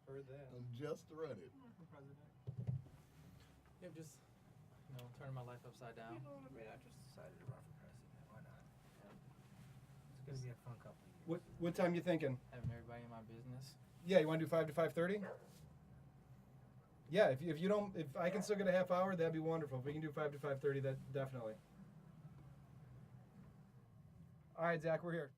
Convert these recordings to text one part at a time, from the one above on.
Heard that. I'm just running. For president. Yeah, just, turning my life upside down. You know what I mean? I just decided to run for president. Why not? It's gonna be a fun couple of years. What time you thinking? Having everybody in my business. Yeah, you want to do 5 to 5:30? Yeah, if I can still get a half hour, that'd be wonderful. If we can do 5 to 5:30, that definitely. All right, Zach, we're here.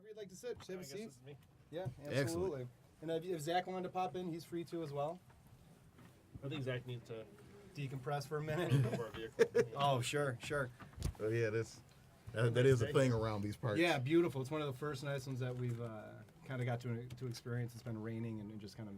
you'd like to sit, just have I a guess seat. this is me. Yeah, Excellent. absolutely. And if Zach wanted to pop in, he's free to as well. I think Zach needs to Decompress for a minute. go for a vehicle. Oh, sure. Oh yeah, that is a thing around these parts. Yeah, beautiful. It's one of the first nice ones that we've kind of got to experience. It's been raining and just kind of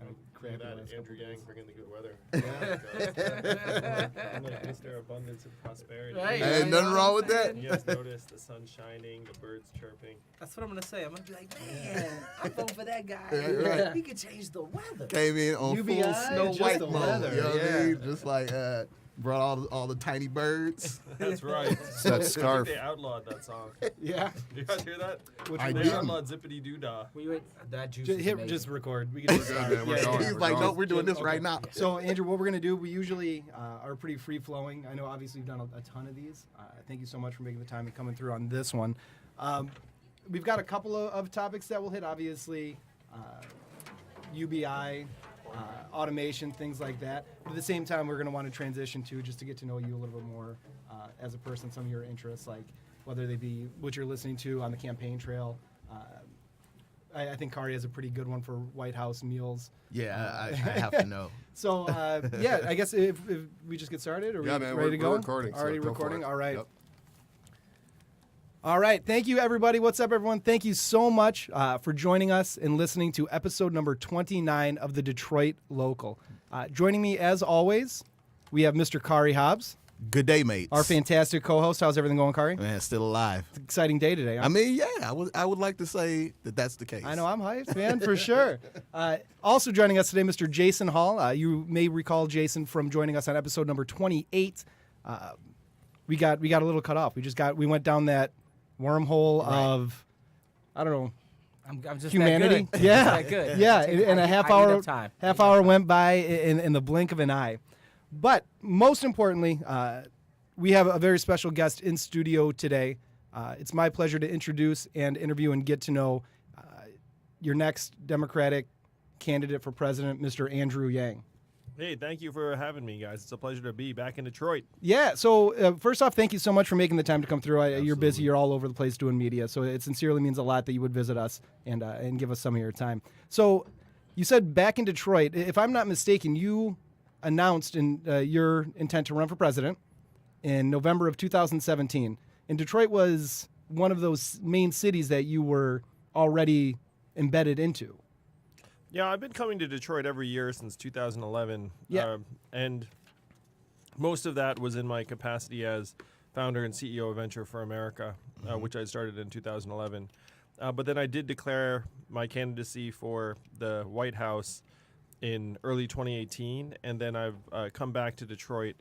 Look crappy at the that, last Andrew couple Yang days. bringing the good weather. Yeah. I'm like Mr. Abundance and Prosperity. Right. Ain't You nothing know wrong what with I'm that. saying? You guys notice the sun shining, the birds chirping. That's what I'm gonna say. I'm gonna be like, man, I'm voting for that guy. Yeah, right. He could change the weather. Came in on UBI, full Snow just White the mode. weather, You know what I yeah. mean? Just like brought all the tiny birds. That's right. That I scarf. think they outlawed that song. Yeah. You guys hear that? I They didn't. outlawed Zippity Doo Dah. That juice Just is hit, amazing. just record. We can just We're good, man. We're going. yeah. He's like, no, we're doing this right now. So, Andrew, what we're going to do, we usually are pretty free-flowing. I know, obviously, you've done a ton of these. Thank you so much for making the time and coming through on this one. We've got a couple of topics that we'll hit, obviously, UBI, automation, things like that. But at the same time, we're going to want to transition to just to get to know you a little bit more as a person, some of your interests, like whether they be what you're listening to on the campaign trail. I think Kari has a pretty good one for White House meals. Yeah, I have to know. So, yeah, I guess if we just get started, are we Yeah, man, ready to we're go? recording, so Already go for recording? it. All right. Yep. All right. Thank you, everybody. What's up, everyone? Thank you so much for joining us and listening to episode number 29 of the Detroit Local. Joining me, as always, we have Mr. Kari Hobbs, Good day, mates. our fantastic co-host. How's everything going, Kari? Man, still alive. It's an exciting day today. Huh? I mean, yeah, I would like to say that that's the case. I know I'm hyped, man, for sure. Also joining us today, Mr. Jason Hall. You may recall Jason from joining us on episode number 28. We got a little cut off. We went down that wormhole of, I don't know, I'm just humanity. That good. Yeah, That good. yeah. I And a need half enough hour time. went by in the blink of an eye. But most importantly, we have a very special guest in studio today. It's my pleasure to introduce and interview and get to know your next Democratic candidate for president, Mr. Andrew Yang. Hey, thank you for having me, guys. It's a pleasure to be back in Detroit. Yeah. So first off, thank you so much for making the time to come through. You're busy. You're all over the place doing media. So it sincerely means a lot that you would visit us and give us some of your time. So you said back in Detroit. If I'm not mistaken, you announced your intent to run for president in November of 2017. And Detroit was one of those main cities that you were already embedded into. Yeah, I've been coming to Detroit every year since 2011. Yeah. And most of that was in my capacity as founder and CEO of Venture for America, which I started in 2011. But then I did declare my candidacy for the White House in early 2018, and then I've come back to Detroit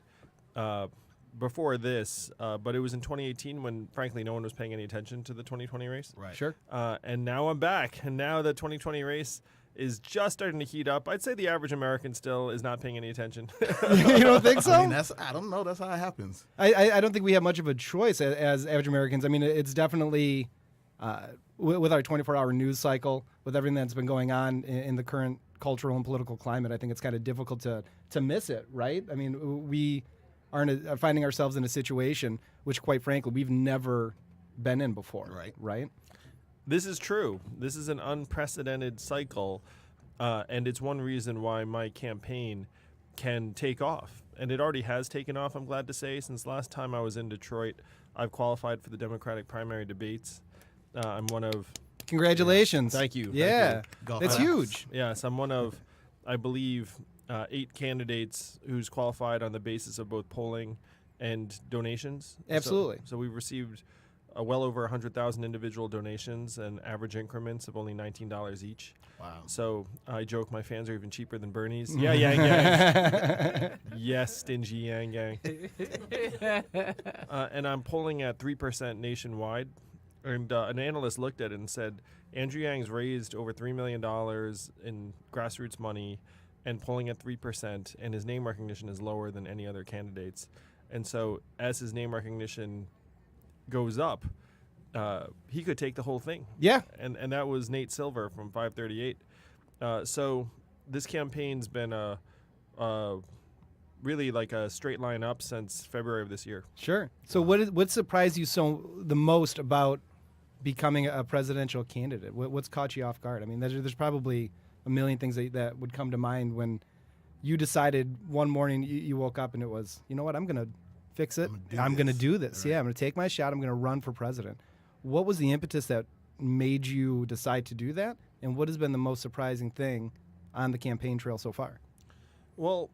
before this, but it was in 2018 when, frankly, no one was paying any attention to the 2020 race. Right. Sure. And now I'm back, and now the 2020 race is just starting to heat up. I'd say the average American still is not paying any attention. You don't think so? I mean, I don't know. That's how it happens. I don't think we have much of a choice as average Americans. I mean, it's definitely with our 24-hour news cycle, with everything that's been going on in the current cultural and political climate, I think it's kind of difficult to miss it, right? I mean, we are finding ourselves in a situation which, quite frankly, we've never been in before, right? This is true. This is an unprecedented cycle, and it's one reason why my campaign can take off. And it already has taken off, I'm glad to say. Since last time I was in Detroit, I've qualified for the Democratic primary debates. I'm one of... Congratulations. Thank you. Yeah, Golf that's claps. huge. Yes, I'm one of, I believe, 8 candidates who's qualified on the basis of both polling and donations. Absolutely. So we've received well over 100,000 individual donations and average increments of only $19 each. Wow. So I joke my fans are even cheaper than Bernie's. Yeah, Yang Gang. Yes, stingy Yang Gang. And I'm polling at 3% nationwide. And an analyst looked at it and said, Andrew Yang's raised over $3 million in grassroots money and polling at 3%, and his name recognition is lower than any other candidates. And so as his name recognition goes up, he could take the whole thing. Yeah. And that was Nate Silver from 538. So this campaign's been really like a straight line up since February of this year. Sure. So what surprised you the most about becoming a presidential candidate? What's caught you off guard? I mean, there's probably a million things that would come to mind when you decided one morning you woke up and it was, you know what, I'm going to fix it. I'm going to do this. Right. Yeah, I'm going to take my shot. I'm going to run for president. What was the impetus that made you decide to do that? And what has been the most surprising thing on the campaign trail so far? Well,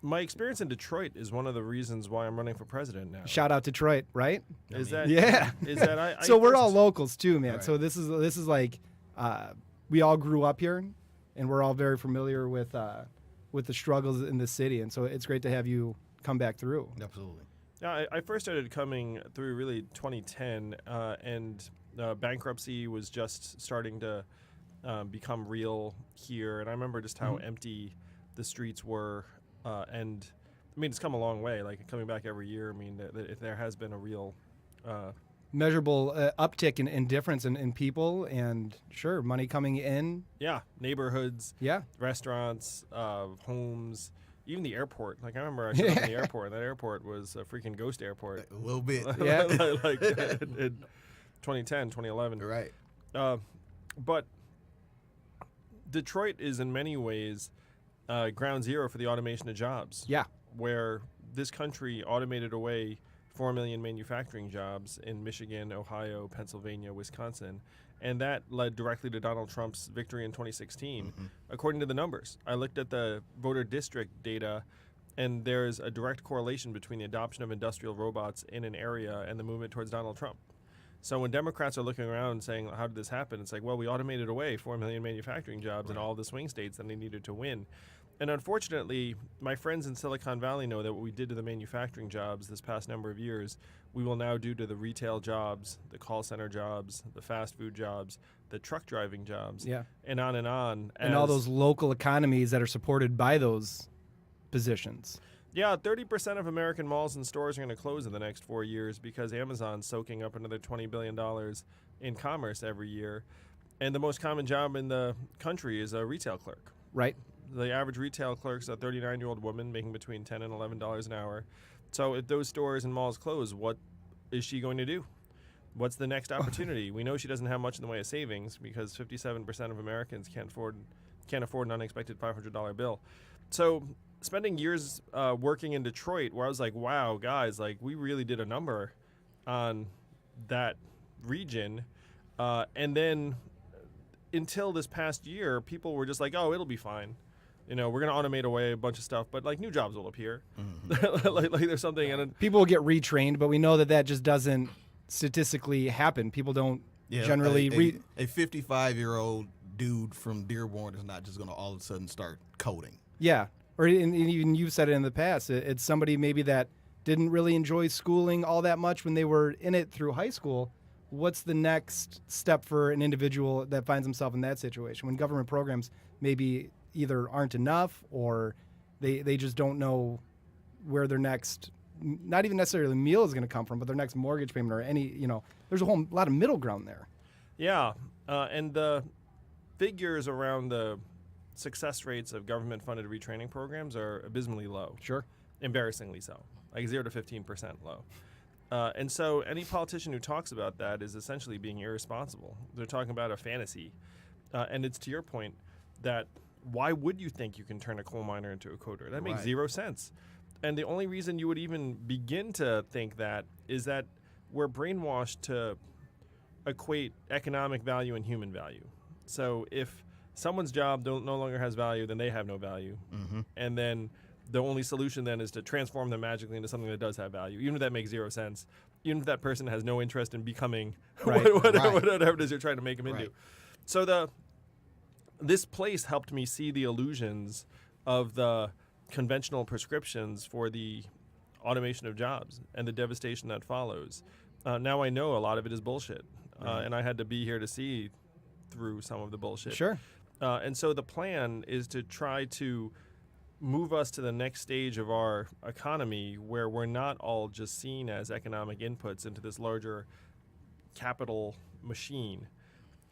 my experience in Detroit is one of the reasons why I'm running for president now. Shout out Detroit, right? Is that Yeah. Is that I So we're all first- locals too, man. Right. So this is like we all grew up here, and we're all very familiar with the struggles in the city, and so it's great to have you come back through. Absolutely. Yeah, I first started coming through really 2010, and bankruptcy was just starting to become real here. And I remember just how empty the streets were. And I mean, it's come a long way. Like coming back every year, I mean, there has been a real Measurable uptick in difference in people, and sure, money coming in. neighborhoods, Yeah, restaurants, homes. Even the airport. Like I remember I showed up in the airport, and that airport was a freaking ghost airport. A little bit. Yeah. like in 2010, 2011. Right. But Detroit is in many ways ground zero for the automation of jobs. yeah, Where this country automated away 4 million manufacturing jobs in Michigan, Ohio, Pennsylvania, Wisconsin. And that led directly to Donald Trump's victory in 2016, according to the numbers. I looked at the voter district data, and there's a direct correlation between the adoption of industrial robots in an area and the movement towards Donald Trump. So when Democrats are looking around and saying, how did this happen? It's like, well, we automated away 4 million manufacturing jobs in all the swing states that they needed to win. And unfortunately, my friends in Silicon Valley know that what we did to the manufacturing jobs this past number of years, we will now do to the retail jobs, the call center jobs, the fast food jobs, the truck driving jobs, yeah, and on and on. and all as- those local economies that are supported by those positions. Yeah, 30% of American malls and stores are going to close in the next 4 years because Amazon's soaking up another $20 billion in commerce every year. And the most common job in the country is a retail clerk. Right. The average retail clerk's a 39-year-old woman making between $10 and $11 an hour. So if those stores and malls close, what is she going to do? What's the next opportunity? We know she doesn't have much in the way of savings because 57% of Americans can't afford an unexpected $500 bill. So spending years working in Detroit, where I was like, wow, guys, like we really did a number on that region. And then until this past year, people were just like, oh, it'll be fine. You know, we're going to automate away a bunch of stuff, but like new jobs will appear. like there's something. And then, People will get retrained, but we know that just doesn't statistically happen. People don't generally a 55-year-old dude from Dearborn is not just going to all of a sudden start coding. Yeah, or even you've said it in the past. It's somebody maybe that didn't really enjoy schooling all that much when they were in it through high school. What's the next step for an individual that finds himself in that situation when government programs maybe either aren't enough or they just don't know where their next, not even necessarily meal is going to come from, but their next mortgage payment or any, there's a whole lot of middle ground there. yeah. And the figures around the success rates of government-funded retraining programs are abysmally low. Sure. Embarrassingly so, like 0 to 15% low. And so any politician who talks about that is essentially being irresponsible. They're talking about a fantasy. And it's to your point that why would you think you can turn a coal miner into a coder? That makes Right. 0 sense. And the only reason you would even begin to think that is that we're brainwashed to equate economic value and human value. So if someone's job no longer has value, then they have no value. And then the only solution then is to transform them magically into something that does have value, even if that makes 0 sense, even if that person has no interest in becoming Right. whatever it is you're trying to make them into. Right. So this place helped me see the illusions of the conventional prescriptions for the automation of jobs and the devastation that follows. Now I know a lot of it is bullshit, and I had to be here to see through some of the bullshit. Sure. And so the plan is to try to move us to the next stage of our economy where we're not all just seen as economic inputs into this larger capital machine.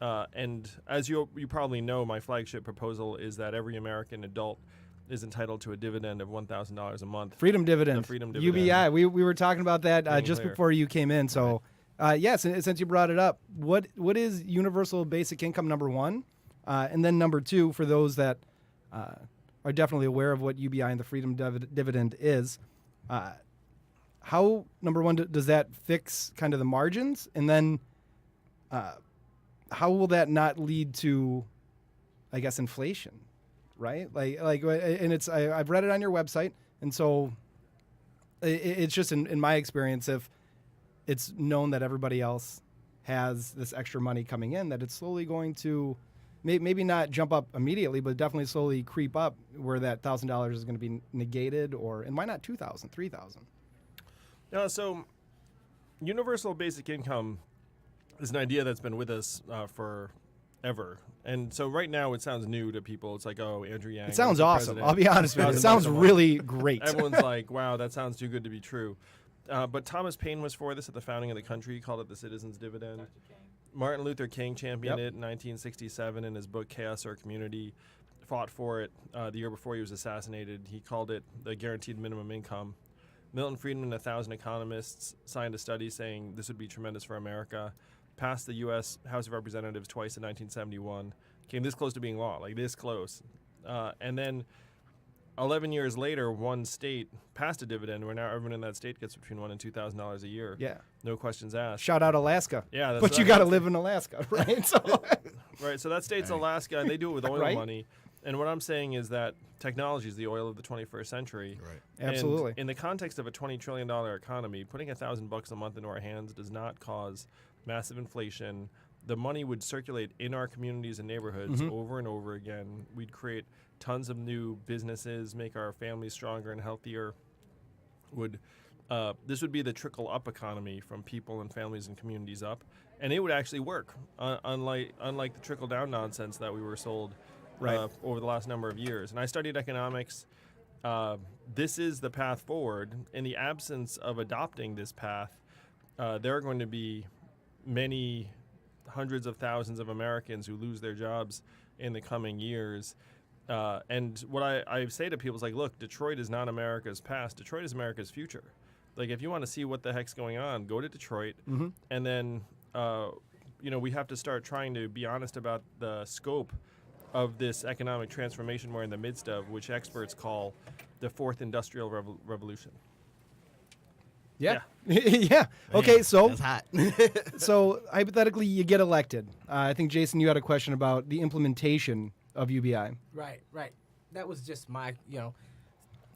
And as you probably know, my flagship proposal is that every American adult is entitled to a dividend of $1,000 a month. Freedom dividend. The freedom dividend. UBI. We were talking about that Being just clear. before you came in. So Yes, and since you brought it up, what is universal basic income, number one? And then number two, for those that are definitely aware of what UBI and the Freedom Dividend is, how, number one, does that fix kind of the margins? And then how will that not lead to, I guess, inflation, right? And it's I've read it on your website, and so it's just in my experience, if it's known that everybody else has this extra money coming in, that it's slowly going to maybe not jump up immediately, but definitely slowly creep up where that $1,000 is going to be negated, and why not 2,000, 3,000? So universal basic income is an idea that's been with us forever. And so right now it sounds new to people. It's like, oh, Andrew Yang. It sounds the awesome. president. I'll be honest with you. It $1,000 sounds a month. really great. Everyone's like, wow, that sounds too good to be true. But Thomas Paine was for this at the founding of the country. He called it the Citizens Dividend. Martin Luther King championed it in 1967 in his book Chaos or Community, fought for it the year before he was assassinated. He called it the guaranteed minimum income. Milton Friedman and 1,000 economists signed a study saying this would be tremendous for America, passed the U.S. House of Representatives twice in 1971, came this close to being law, like this close. And then 11 years later, one state passed a dividend where now everyone in that state gets between $1,000 and $2,000 a year. Yeah. No questions asked. Shout out Alaska. Yeah, but you got to live in Alaska, right? So right. So that state's Alaska, and they do it with oil Right. money. And what I'm saying is that technology is the oil of the 21st century. Right. And Absolutely. in the context of a $20 trillion economy, putting $1,000 a month into our hands does not cause massive inflation. The money would circulate in our communities and neighborhoods over and over again. We'd create tons of new businesses, make our families stronger and healthier. This would be the trickle-up economy from people and families and communities up, and it would actually work, unlike the trickle-down nonsense that we were sold over the last number of years. And I studied economics. This is the path forward. In the absence of adopting this path, there are going to be many hundreds of thousands of Americans who lose their jobs in the coming years. And what I say to people is like, look, Detroit is not America's past. Detroit is America's future. Like, if you want to see what the heck's going on, go to Detroit. And then, we have to start trying to be honest about the scope of this economic transformation we're in the midst of, which experts call the fourth industrial revolution. Yeah. Yeah. Okay, so That's hot. so hypothetically you get elected. I think, Jason, you had a question about the implementation of UBI. Right. That was just my,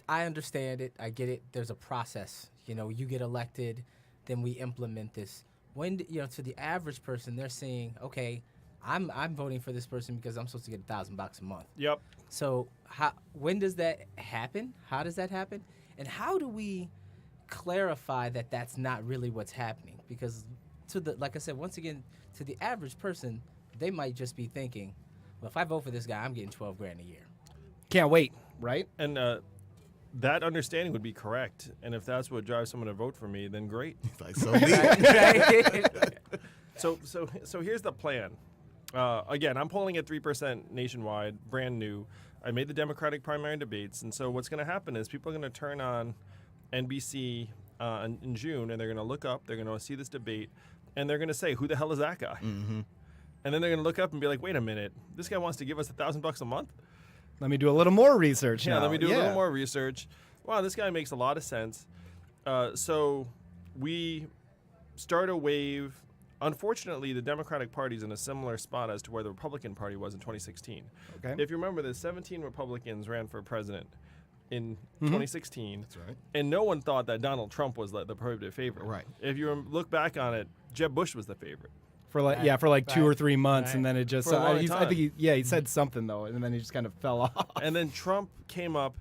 I understand it. I get it. There's a process. You get elected, then we implement this. When, to the average person, they're saying, okay, I'm voting for this person because I'm supposed to get $1,000 a month. Yep. So when does that happen? How does that happen? And how do we clarify that that's not really what's happening? Because like I said, once again, to the average person, they might just be thinking, well, if I vote for this guy, I'm getting $12,000 a year. Can't wait, right? And that understanding would be correct. And if that's what drives someone to vote for me, then great. Like, so be it. So here's the plan. Again, I'm polling at 3% nationwide, brand new. I made the Democratic primary debates, and so what's going to happen is people are going to turn on NBC in June, and they're going to look up, they're going to see this debate, and they're going to say, who the hell is that guy? And then they're going to look up and be like, wait a minute, this guy wants to give us $1,000 a month? Let me do a little more research Yeah, now. let me do a little more research. Wow, this guy makes a lot of sense. So we start a wave. Unfortunately, the Democratic Party is in a similar spot as to where the Republican Party was in 2016. Okay. If you remember, the 17 Republicans ran for president in 2016. That's right. And no one thought that Donald Trump was the prohibitive favorite. Right. If you look back on it, Jeb Bush was the favorite. For like 2 or 3 months, and then it just For a long I time. think he said something though, and then he just kind of fell off. And then Trump came up,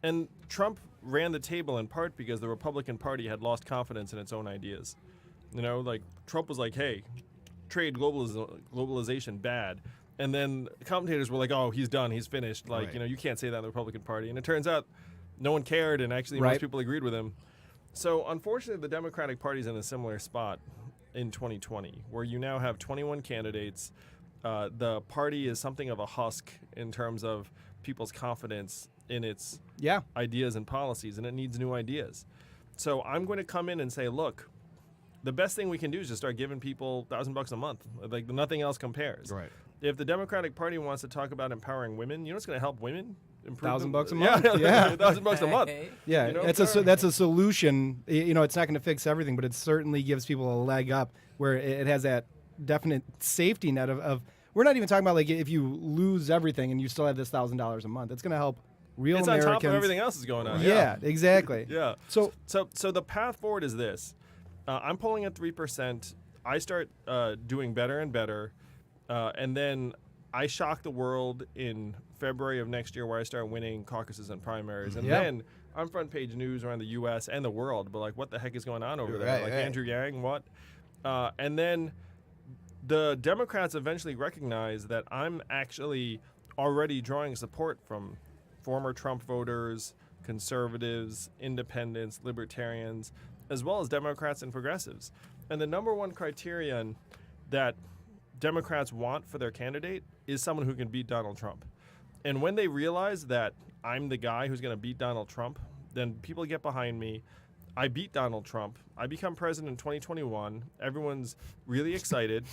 and Trump ran the table in part because the Republican Party had lost confidence in its own ideas. Trump was like, hey, trade globalization bad. And then commentators were like, oh, he's done, he's finished. Right. You can't say that in the Republican Party. And it turns out no one cared, and actually Right. most people agreed with him. So unfortunately, the Democratic Party's in a similar spot in 2020, where you now have 21 candidates. The party is something of a husk in terms of people's confidence in its ideas and policies, and it needs new ideas. So I'm going to come in and say, look, the best thing we can do is just start giving people $1,000 a month. Like nothing else compares. Right. If the Democratic Party wants to talk about empowering women, you know what's going to help women? Improve $1,000 a month. Yeah, Yeah. $1,000 a month. Yeah, You know, that's a solution. You know, it's not going to fix everything, but it certainly gives people a leg up where it has that definite safety net of we're not even talking about like if you lose everything and you still have this $1,000 a month. It's going to help real It's Americans. on top of everything else that's going on. Yeah, exactly. Yeah. So So the path forward is this. I'm polling at 3%. I start doing better and better. And then I shock the world in February of next year where I start winning caucuses and primaries. And Yeah. then I'm front page news around the U.S. and the world. But like, what the heck is going on over there? Right, Like right. Andrew Yang, what? And then the Democrats eventually recognize that I'm actually already drawing support from former Trump voters, conservatives, independents, libertarians, as well as Democrats and progressives. And the number one criterion that Democrats want for their candidate is someone who can beat Donald Trump. And when they realize that I'm the guy who's going to beat Donald Trump, then people get behind me. I beat Donald Trump. I become president in 2021. Everyone's really excited.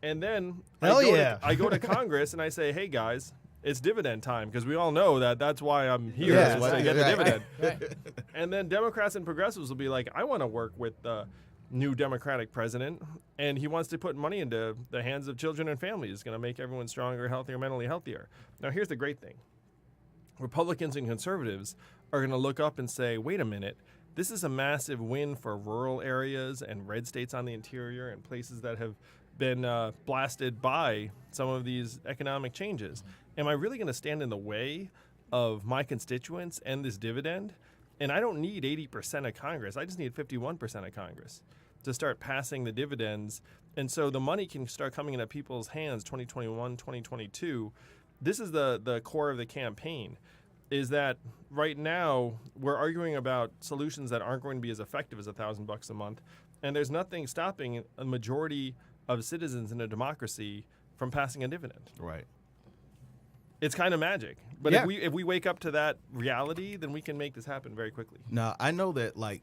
And then I go to Congress and I say, hey, guys, it's dividend time, because we all know that that's why I'm here, Yeah. is to get the Right. dividend. Right. And then Democrats and progressives will be like, I want to work with the new Democratic president, and he wants to put money into the hands of children and families. It's going to make everyone stronger, healthier, mentally healthier. Now, here's the great thing. Republicans and conservatives are going to look up and say, wait a minute, this is a massive win for rural areas and red states on the interior and places that have been blasted by some of these economic changes. Am I really going to stand in the way of my constituents and this dividend? And I don't need 80% of Congress. I just need 51% of Congress to start passing the dividends. And so the money can start coming into people's hands 2021, 2022. This is the core of the campaign, is that right now we're arguing about solutions that aren't going to be as effective as $1,000 a month. And there's nothing stopping a majority of citizens in a democracy from passing a dividend. Right. It's kind of magic. But Yeah. if we wake up to that reality, then we can make this happen very quickly. Now, I know that, like,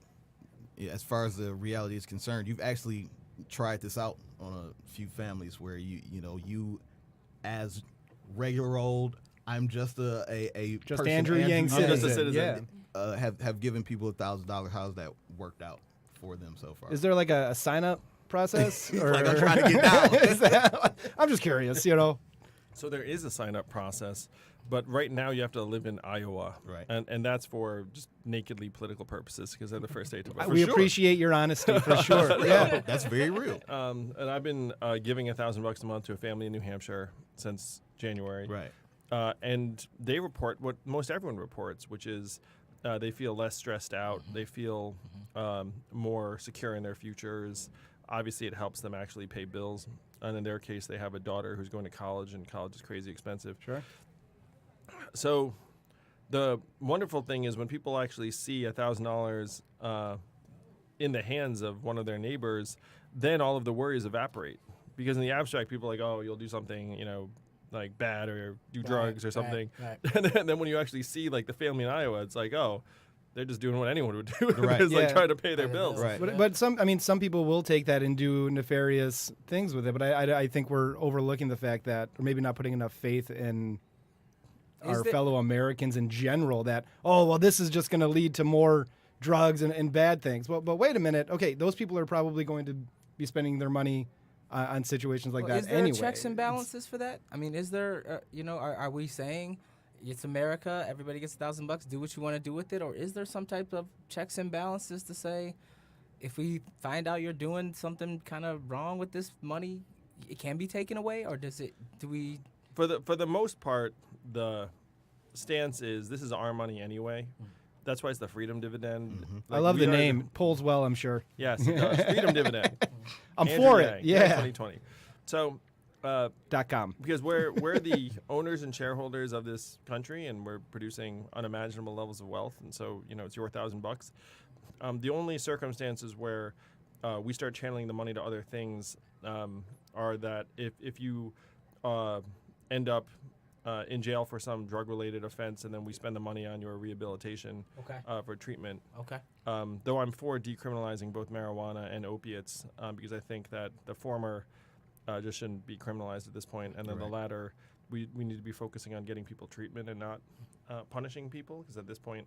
as far as the reality is concerned, you've actually tried this out on a few families where you as regular old, I'm just a Just person, Andrew Yang I'm just a citizen. citizen. Yeah. have given people $1,000. How's that worked out for them so far? Is there like a sign up process? Or Like, I'm trying to get down. Is that- I'm just curious, you know. So there is a sign-up process, but right now you have to live in Iowa. Right. And that's for just nakedly political purposes, because they're the first state to vote. We appreciate your honesty for sure. Yeah. That's very real. And I've been giving $1,000 a month to a family in New Hampshire since January. Right. And they report what most everyone reports, which is they feel less stressed out. They feel more secure in their futures. Obviously, it helps them actually pay bills. And in their case, they have a daughter who's going to college, and college is crazy expensive. Sure. So the wonderful thing is when people actually see $1,000 in the hands of one of their neighbors, then all of the worries evaporate. Because in the abstract, people are like, oh, you'll do something, like bad or do drugs or something. Right. And then when you actually see like the family in Iowa, it's like, oh, they're just doing what anyone would do. Right. It's like Yeah. trying to pay their Pay their bills. bills. Right. But some people will take that and do nefarious things with it. But I think we're overlooking the fact that, or maybe not putting enough faith in Is our there- fellow Americans in general, that, oh, well, this is just going to lead to more drugs and bad things. But wait a minute. Okay, those people are probably going to be spending their money on situations like that Is there anyway. checks and balances for that? I mean, is there, are we saying it's America, everybody gets $1,000, do what you want to do with it? Or is there some type of checks and balances to say, if we find out you're doing something kind of wrong with this money, it can be taken away? Or For the most part, the stance is this is our money anyway. That's why it's the freedom dividend. I love we the are name. It polls well, I'm sure. Yes, it does. Freedom dividend. I'm Andrew for Yang, it. Yeah. 2020. So, .com. because we're the owners and shareholders of this country, and we're producing unimaginable levels of wealth, and so it's your $1,000. The only circumstances where we start channeling the money to other things are that if you end up in jail for some drug-related offense, and then we spend the money on your rehabilitation Okay. for treatment. Okay. Though I'm for decriminalizing both marijuana and opiates because I think that the former just shouldn't be criminalized at this point, and then the latter, we need to be focusing on getting people treatment and not punishing people, because at this point,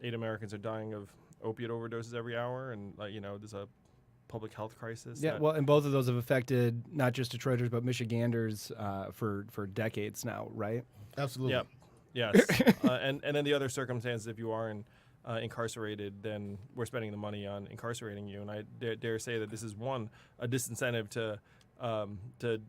8 Americans are dying of opiate overdoses every hour, and there's a public health crisis. Yeah, well, and both of those have affected not just Detroiters but Michiganders for decades now, right? Absolutely. Yep. Yes. And then the other circumstances, if you are incarcerated, then we're spending the money on incarcerating you. And I dare say that this is a disincentive to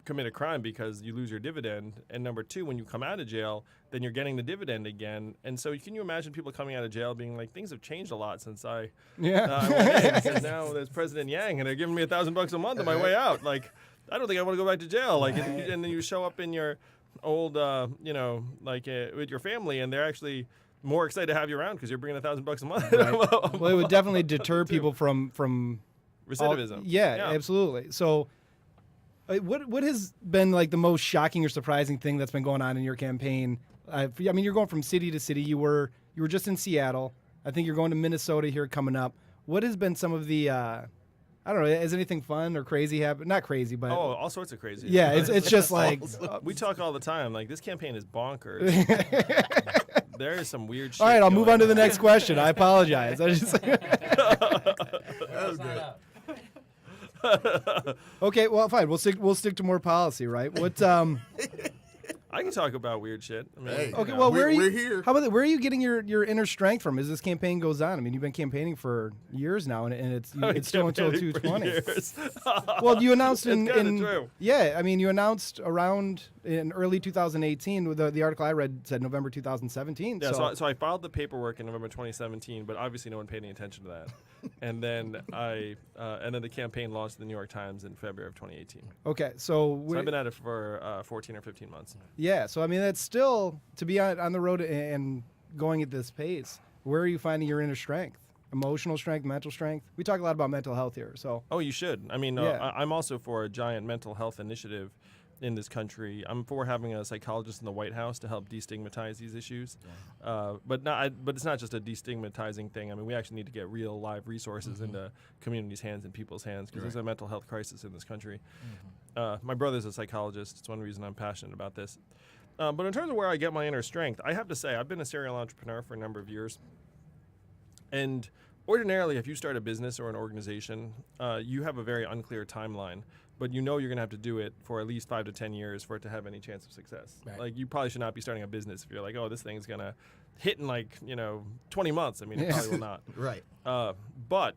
commit a crime because you lose your dividend, and number 2, when you come out of jail, then you're getting the dividend again. And so can you imagine people coming out of jail being like, things have changed a lot since I went in, because now there's President Yang and they're giving me $1,000 a month on my way out. Like, I don't think I want to go back to jail. Like, and then you show up in your old with your family, and they're actually more excited to have you around because you're bringing $1,000 a month. Right. Well, it would definitely deter people from recidivism. Yeah, absolutely. So what has been like the most shocking or surprising thing that's been going on in your campaign? I mean, you're going from city to city. You were just in Seattle. I think you're going to Minnesota here coming up. What has been some of the I don't know, has anything fun or crazy happened? Not crazy, but all sorts of crazy. Yeah, it's just like we talk all the time. Like, this campaign is bonkers. There is some weird shit. All right, I'll move on to the on. next question. I apologize. I just Okay, well, fine. We'll stick to more policy, right? What I can talk about weird shit. I mean, Hey. Okay, well, we're here. How about where are you getting your inner strength from as this campaign goes on? I mean, you've been campaigning for years now, and it's still until campaigning for 220. years. Well, you announced It's kinda true. Yeah, I mean, you announced around in early 2018. With the article I read said November 2017. Yeah, so I filed the paperwork in November 2017, but obviously no one paid any attention to that. And then and then the campaign launched in the New York Times in February of 2018. Okay, So I've been at it for 14 or 15 months. yeah, so I mean, that's still to be on the road and going at this pace. Where are you finding your inner strength? Emotional strength, mental strength? We talk a lot about mental health here, so. Oh, you should. I mean, Yeah. I'm also for a giant mental health initiative in this country. I'm for having a psychologist in the White House to help destigmatize these issues. But it's not just a destigmatizing thing. I mean, we actually need to get real live resources into communities' hands and people's hands, because there's a mental health crisis in this country. My brother's a psychologist. It's one reason I'm passionate about this. But in terms of where I get my inner strength, I have to say I've been a serial entrepreneur for a number of years. And ordinarily, if you start a business or an organization, you have a very unclear timeline, but you know you're going to have to do it for at least 5 to 10 years for it to have any chance of success. Right. Like, you probably should not be starting a business if you're like, oh, this thing's going to hit in 20 months. I mean, it probably will not. Right. But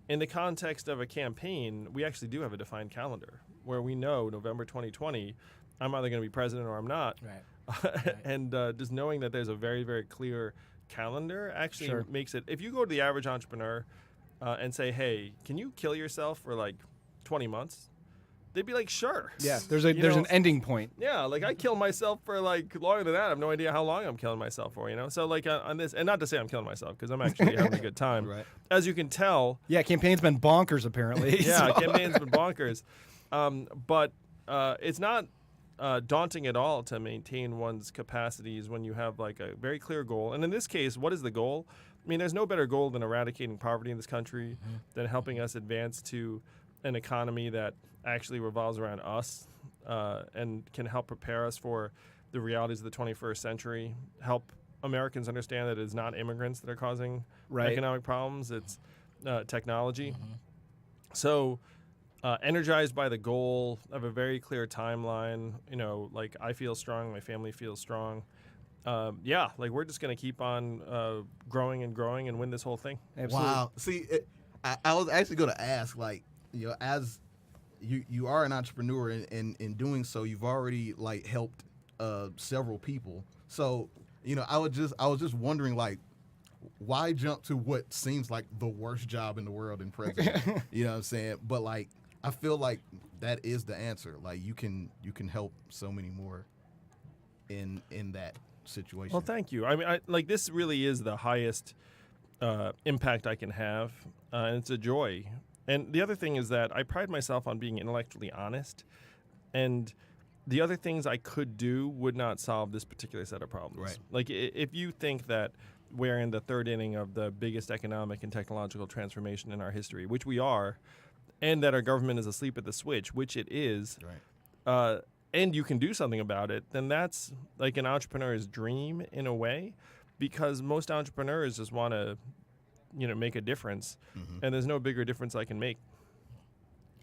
in the context of a campaign, we actually do have a defined calendar where we know November 2020, I'm either going to be president or I'm not. Right. And just knowing that there's a very, very clear calendar actually Sure. makes it. If you go to the average entrepreneur and say, hey, can you kill yourself for like 20 months? They'd be like, sure. Yeah, there's an ending point. Yeah, like I kill myself for like longer than that. I have no idea how long I'm killing myself for, So like on this, and not to say I'm killing myself, because I'm actually having a good time. Right. As you can tell, Yeah, campaign's been bonkers apparently. yeah, so- campaign's been bonkers. But it's not daunting at all to maintain one's capacities when you have like a very clear goal. And in this case, what is the goal? I mean, there's no better goal than eradicating poverty in this country, than helping us advance to an economy that actually revolves around us and can help prepare us for the realities of the 21st century, help Americans understand that it's not immigrants that are causing Right. economic problems, it's technology. So energized by the goal of a very clear timeline, like I feel strong, my family feels strong. Like we're just going to keep on growing and growing and win this whole thing. Absolutely. Wow. See, I was actually going to ask, like, as you are an entrepreneur, and in doing so, you've already like helped several people. So, I was just wondering, like, why jump to what seems like the worst job in the world in president? You know what I'm saying? But like, I feel like that is the answer. Like, you can help so many more in that situation. Well, thank you. I mean, like this really is the highest impact I can have, and it's a joy. And the other thing is that I pride myself on being intellectually honest, and the other things I could do would not solve this particular set of problems. Right. Like if you think that we're in the third inning of the biggest economic and technological transformation in our history, which we are, and that our government is asleep at the switch, which it is, Right. and you can do something about it, then that's like an entrepreneur's dream in a way, because most entrepreneurs just want to, make a difference, and there's no bigger difference I can make.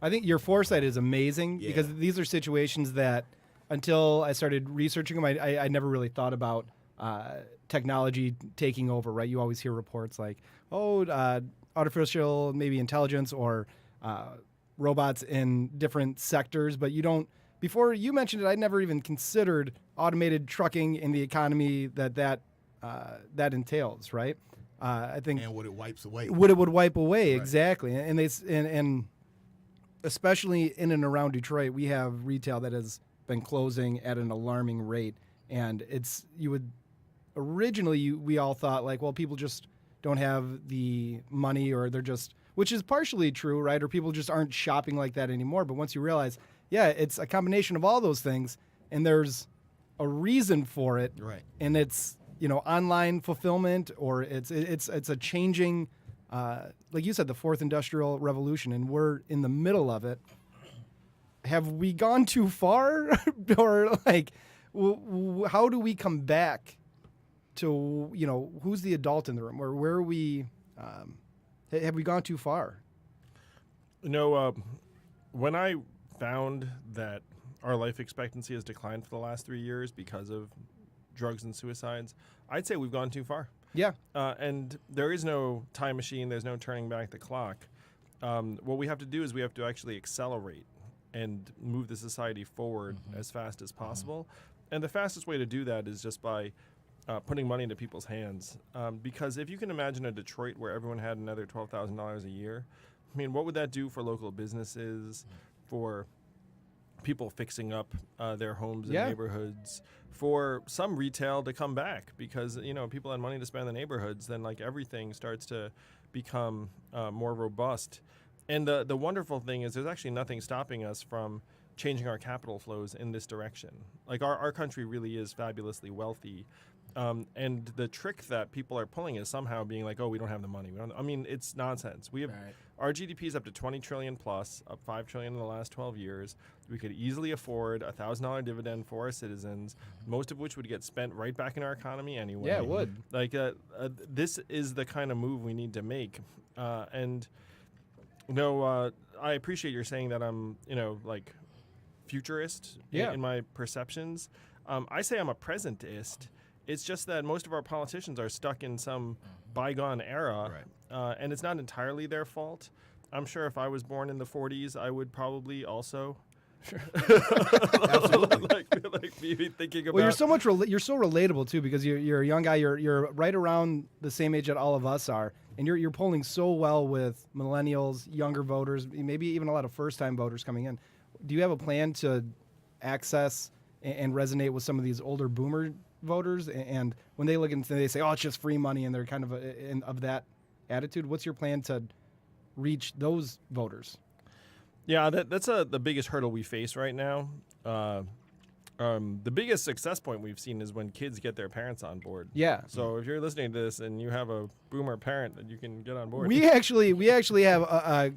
I think your foresight is amazing Yeah. because these are situations that until I started researching them, I never really thought about technology taking over, right? You always hear reports like, artificial maybe intelligence or robots in different sectors, but you don't, before you mentioned it, I'd never even considered automated trucking in the economy that entails, right? I think And what it wipes away. what it would wipe away, Right. exactly. And especially in and around Detroit, we have retail that has been closing at an alarming rate. And we all thought like, well, people just don't have the money, or they're just, which is partially true, right? Or people just aren't shopping like that anymore. But once you realize, yeah, it's a combination of all those things, and there's a reason for it. Right. And it's, online fulfillment, or it's a changing, like you said, the fourth industrial revolution, and we're in the middle of it. Have we gone too far? Or like, how do we come back to, who's the adult in the room, or where are we, have we gone too far? When I found that our life expectancy has declined for the last 3 years because of drugs and suicides, I'd say we've gone too far. Yeah. And there is no time machine. There's no turning back the clock. What we have to do is we have to actually accelerate and move the society forward as fast as possible. And the fastest way to do that is just by putting money into people's hands. Because if you can imagine a Detroit where everyone had another $12,000 a year, I mean, what would that do for local businesses, for people fixing up their homes and Yeah. neighborhoods, for some retail to come back, because people had money to spend in the neighborhoods, then like everything starts to become more robust. And the wonderful thing is there's actually nothing stopping us from changing our capital flows in this direction. Like our country really is fabulously wealthy. And the trick that people are pulling is somehow being like, oh, we don't have the money. It's nonsense. We have our GDP is up to 20 trillion plus, up 5 trillion in the last 12 years. We could easily afford a $1,000 dividend for our citizens, most of which would get spent right back in our economy anyway. Yeah, it would. Like this is the kind of move we need to make. I appreciate your saying that I'm, like futurist in my perceptions. I say I'm a presentist. It's just that most of our politicians are stuck in some bygone era, and it's not entirely their fault. I'm sure if I was born in the 40s, I would probably also Absolutely. like be thinking about. Well, you're so relatable too, because you're a young guy. You're right around the same age that all of us are, and you're polling so well with millennials, younger voters, maybe even a lot of first-time voters coming in. Do you have a plan to access and resonate with some of these older boomer voters? And when they look and they say, "Oh, it's just free money," and they're kind of of that attitude, what's your plan to reach those voters? Yeah, that's the biggest hurdle we face right now. The biggest success point we've seen is when kids get their parents on board. Yeah. So if you're listening to this and you have a boomer parent, then you can get on board. We actually have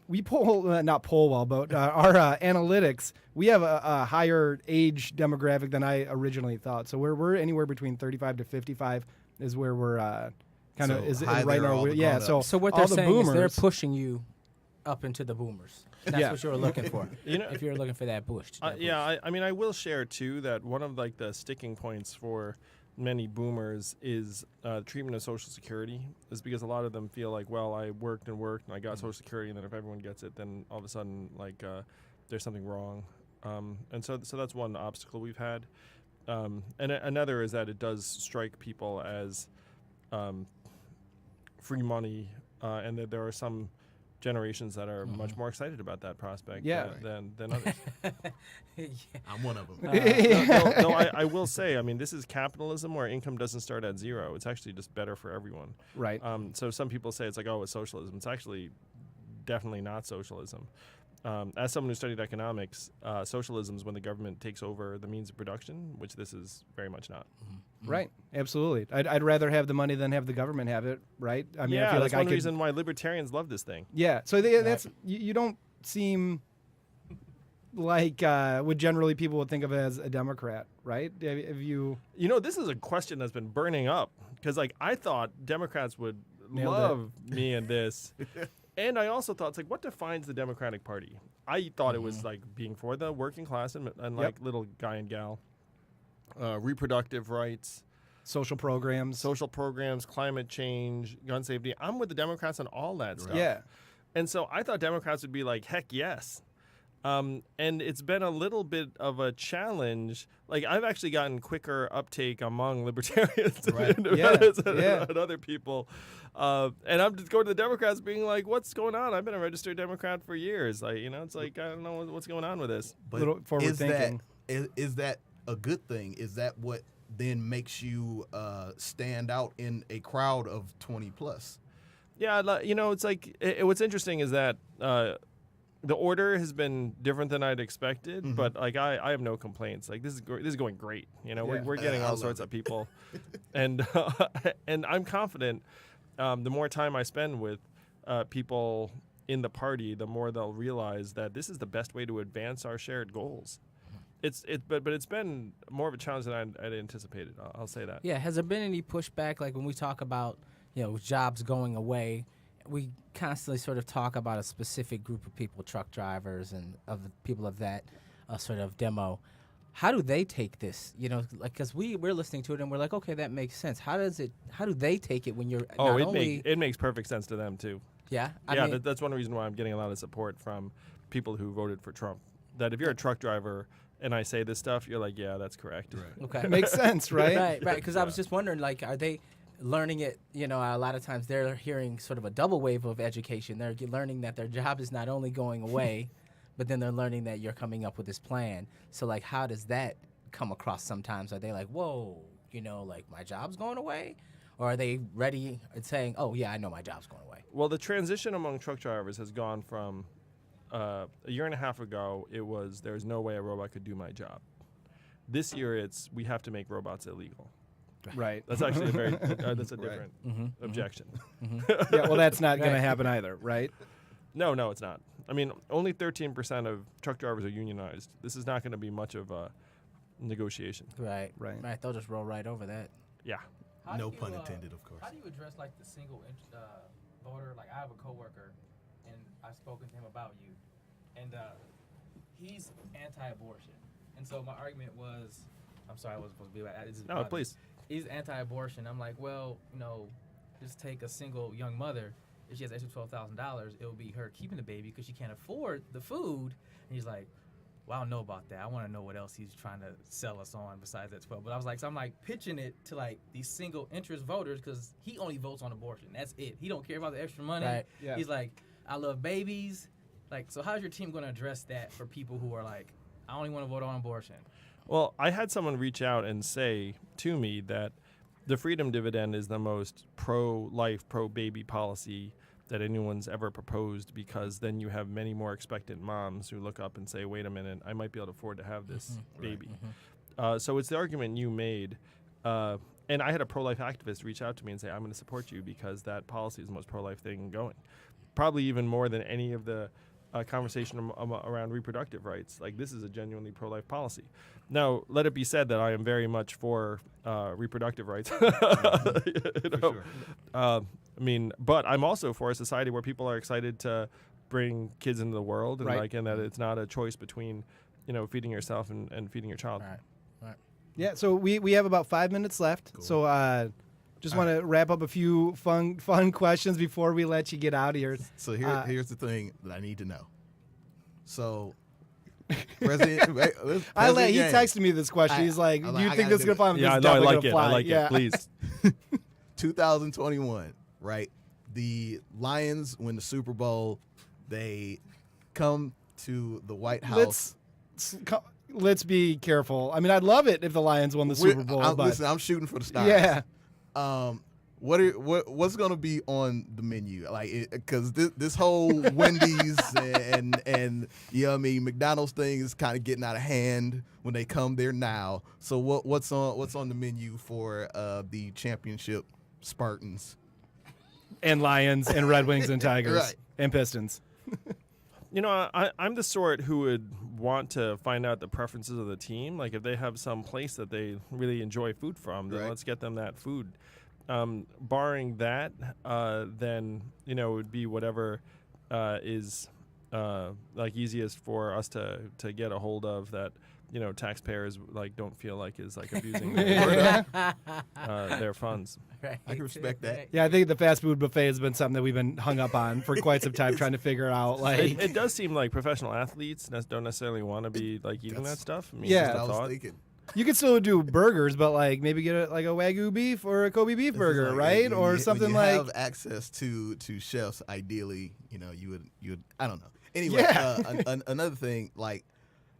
we poll, not poll well, but our analytics, we have a higher age demographic than I originally thought. So we're anywhere between 35 to 55 is where we're kind of So is high right there, all now. the Yeah. grown-ups. So what all they're the saying is they're boomers- pushing you up into the boomers. That's what you're looking for. If you're looking for that push. I will share too that one of like the sticking points for many boomers is treatment of Social Security, is because a lot of them feel like, well, I worked and I got Social Security, and then if everyone gets it, then all of a sudden like there's something wrong, and so that's one obstacle we've had, and another is that it does strike people as free money, and that there are some generations that are much more excited about that prospect than others. I'm one of them. No, I will say, I mean, this is capitalism where income doesn't start at zero. It's actually just better for everyone. Right. So some people say it's like, oh, it's socialism. It's actually definitely not socialism. as someone who studied economics, socialism is when the government takes over the means of production, which this is very much not. Right. Absolutely. I'd rather have the money than have the government have it. Right. I mean, I feel that's like one reason why libertarians love this thing. Yeah. So that's you don't seem like what generally people would think of as a Democrat, right? Have you? This is a question that's been burning up because, like, I thought Democrats would Nailed love me in this, and I also thought, it's like, what defines the Democratic Party? I thought it was like being for the working class and like little guy and gal, reproductive rights, Social programs, climate change, gun safety. I'm with the Democrats on all that stuff. Yeah. And so I thought Democrats would be like, heck yes. And it's been a little bit of a challenge. Like, I've actually gotten quicker uptake among libertarians Right. and other people. And I'm just going to the Democrats being like, what's going on? I've been a registered Democrat for years. Like, it's like, I don't know what's going on with this. But Little forward thinking. Is that a good thing? Is that what then makes you stand out in a crowd of 20 plus? Yeah, it's like, what's interesting is that the order has been different than I'd expected, but like I have no complaints. Like, this is going great. We're getting all sorts of people, and and I'm confident. The more time I spend with people in the party, the more they'll realize that this is the best way to advance our shared goals. But it's been more of a challenge than I'd anticipated. I'll say that. Yeah. Has there been any pushback? Like when we talk about jobs going away, we constantly sort of talk about a specific group of people, truck drivers and of the people of that sort of demo. How do they take this? Because we're listening to it and we're like, okay, that makes sense. How do they take it when you're it makes perfect sense to them too. Yeah. That's one reason why I'm getting a lot of support from people who voted for Trump. That if you're a truck driver and I say this stuff, you're like, yeah, that's correct. Right. Okay. It makes sense, right? Right. Because I was just wondering, like, are they learning it? A lot of times they're hearing sort of a double wave of education. They're learning that their job is not only going away, but then they're learning that you're coming up with this plan. So, like, how does that come across sometimes? Are they like, whoa, like my job's going away? Or are they ready and saying, oh, yeah, I know my job's going away? Well, the transition among truck drivers has gone from a year and a half ago, it was there's no way a robot could do my job. This year, we have to make robots illegal. Right. That's actually that's a different objection. Yeah. Well, that's not going to happen either, right? No, it's not. I mean, only 13% of truck drivers are unionized. This is not going to be much of a negotiation. Right. They'll just roll right over that. Yeah. No pun intended, of course. How do you address like the single voter? Like, I have a coworker, and I've spoken to him about you, and he's anti-abortion. And so my argument was, I'm sorry, I wasn't supposed to be like that. No, please. He's anti-abortion. I'm like, well, just take a single young mother. If she has extra $12,000, it will be her keeping the baby because she can't afford the food. And he's like, well, I don't know about that. I want to know what else he's trying to sell us on besides that 12. But I was like, so I'm like pitching it to like these single interest voters because he only votes on abortion. That's it. He don't care about the extra money. Right. Yeah. He's like, I love babies. Like, so how's your team going to address that for people who are like, I only want to vote on abortion? Well, I had someone reach out and say to me that the freedom dividend is the most pro-life, pro-baby policy that anyone's ever proposed because then you have many more expectant moms who look up and say, wait a minute, I might be able to afford to have this baby. So it's the argument you made. And I had a pro-life activist reach out to me and say, I'm going to support you because that policy is the most pro-life thing going. Probably even more than any of the conversation around reproductive rights. Like, this is a genuinely pro-life policy. Now, let it be said that I am very much for reproductive rights. Sure. I mean, but I'm also for a society where people are excited to bring kids into the world, and Right. and that it's not a choice between, feeding yourself and feeding your child. Right. Yeah. So we have about 5 minutes left. Cool. So just want to wrap up a few fun questions before we let you get out of here. So here's the thing that I need to know. So, President, He texted me this question. He's like, I'm "Do you I think gotta this is do gonna fly?" Yeah, This is no, I definitely like gonna it. fly. I like Yeah. it. Please. 2021, right? The Lions win the Super Bowl. They come to the White House. Let's be careful. I mean, I'd love it if the Lions won the Super Bowl. But Listen, I'm shooting for the stars. yeah, What's gonna be on the menu? Like, because this whole Wendy's and you know what I mean, McDonald's thing is kind of getting out of hand when they come there now. So what's on the menu for the championship Spartans And Lions and Red Wings and Tigers Right. and Pistons. You know, I'm the sort who would want to find out the preferences of the team. Like, if they have some place that they really enjoy food from, then Right. let's get them that food. Barring that, then, you know, it would be whatever is like easiest for us to get a hold of that, you know, taxpayers like don't feel like is like abusing their funds. Right. I can respect that. Yeah, I think the fast food buffet has been something that we've been hung up on for quite some time, trying to figure out. Like, It does seem like professional athletes don't necessarily want to be like eating that stuff. I mean, Yeah. just a I was thought. thinking. you could still do burgers, but like maybe get a Wagyu beef or a Kobe beef This is burger, like, right? when Or you something when you like. have access to chefs. Ideally, you know, you would. I don't know. Anyway, Yeah. Another thing, like,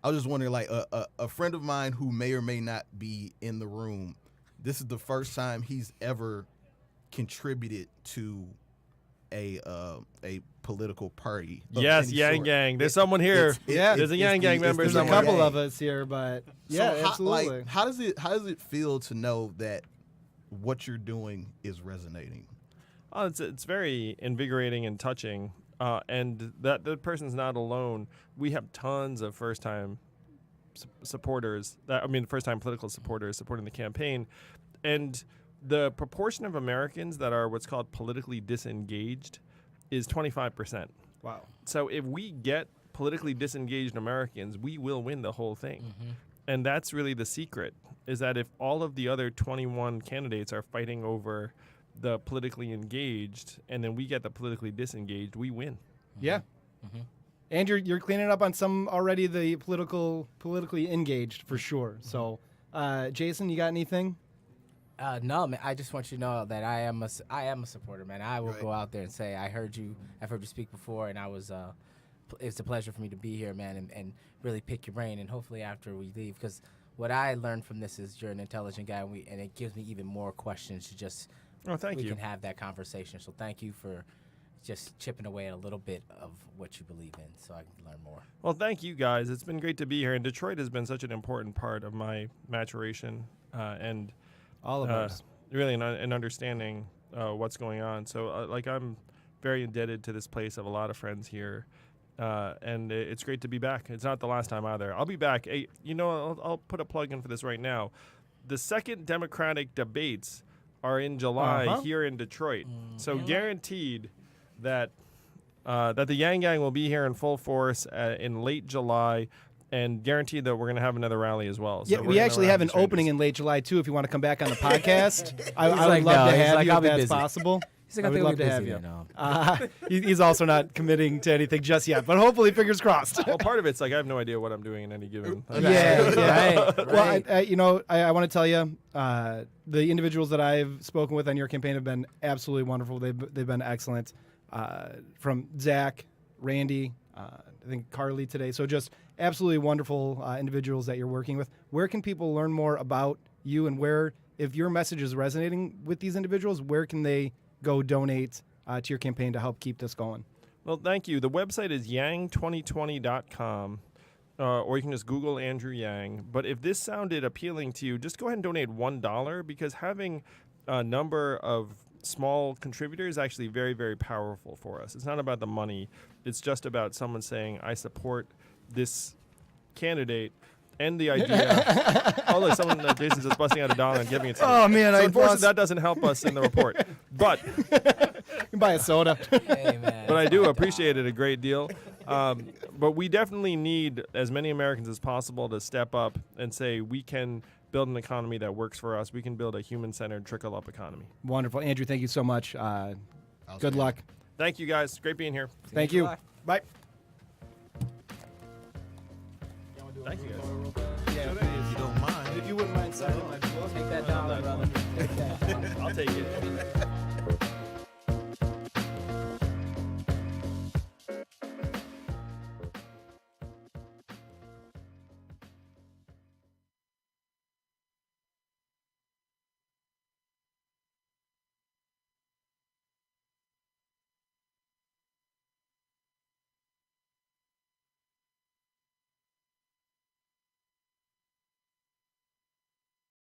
I was just wondering, like, a friend of mine who may or may not be in the room. This is the first time he's ever contributed to a political party. of Yes, any Yang sort. Gang. There's someone here. Yeah. There's a Yang Gang member There's a somewhere. couple of us here, but yeah, So absolutely. how does it feel to know that what you're doing is resonating? Oh, it's very invigorating and touching, and that the person's not alone. We have tons of first-time supporters. First-time political supporters supporting the campaign, and the proportion of Americans that are what's called politically disengaged is 25%. Wow. So if we get politically disengaged Americans, we will win the whole thing. And that's really the secret, is that if all of the other 21 candidates are fighting over the politically engaged, and then we get the politically disengaged, we win. Yeah. And you're cleaning up on some already, the politically engaged for sure. So, Jason, you got anything? No, man. I just want you to know that I am a supporter, man. I will Right. go out there and say I've heard you speak before, and it's a pleasure for me to be here, man, and really pick your brain. And hopefully after we leave, because what I learned from this is you're an intelligent guy, and it gives me even more questions to just. Oh, thank we you. can have that conversation. So thank you for just chipping away at a little bit of what you believe in, so I can learn more. Well, thank you guys. It's been great to be here, and Detroit has been such an important part of my maturation and All of us. really an understanding what's going on. So, I'm very indebted to this place. I have a lot of friends here, and it's great to be back. It's not the last time either. I'll be back. Hey, I'll put a plug in for this right now. The second Democratic debates are in July here in Detroit. So guaranteed that the Yang Gang will be here in full force in late July, and guaranteed that we're going to have another rally as well. So Yeah, we're we gonna actually rally have an the strangers. opening in late July too. If you want to come back on the podcast, I would like, love no, to he's have like, you I'll if be that's busy. possible. He's like, I I would think love I'll to be have busy, you. He's also not committing to anything just yet, but hopefully, fingers crossed. Well, part of it's like I have no idea what I'm doing in any given. Yeah. Right. Well, I want to tell you, the individuals that I've spoken with on your campaign have been absolutely wonderful. They've been excellent. From Zach, Randy, I think Carly today. So just absolutely wonderful individuals that you're working with. Where can people learn more about you, and where, if your message is resonating with these individuals, where can they go donate to your campaign to help keep this going? Well, thank you. The website is yang2020.com, or you can just Google Andrew Yang. But if this sounded appealing to you, just go ahead and donate $1, because having a number of small contributors is actually very, very powerful for us. It's not about the money. It's just about someone saying, I support this candidate and the idea. Oh, look, Jason's just busting out $1 and giving it to me. Oh, man, So I unfortunately, lost- that doesn't help us in the report. But You can buy a soda. Hey, man. but I do appreciate it a great deal. But we definitely need as many Americans as possible to step up and say we can build an economy that works for us. We can build a human-centered, trickle-up economy. Wonderful. Andrew, thank you so much. Good luck. Thank you, guys. Great being here. Thank you. July. Bye. Thank you, guys. If you don't mind. If you wouldn't mind signing my book. Take that down, brother. Take that. I'll take it.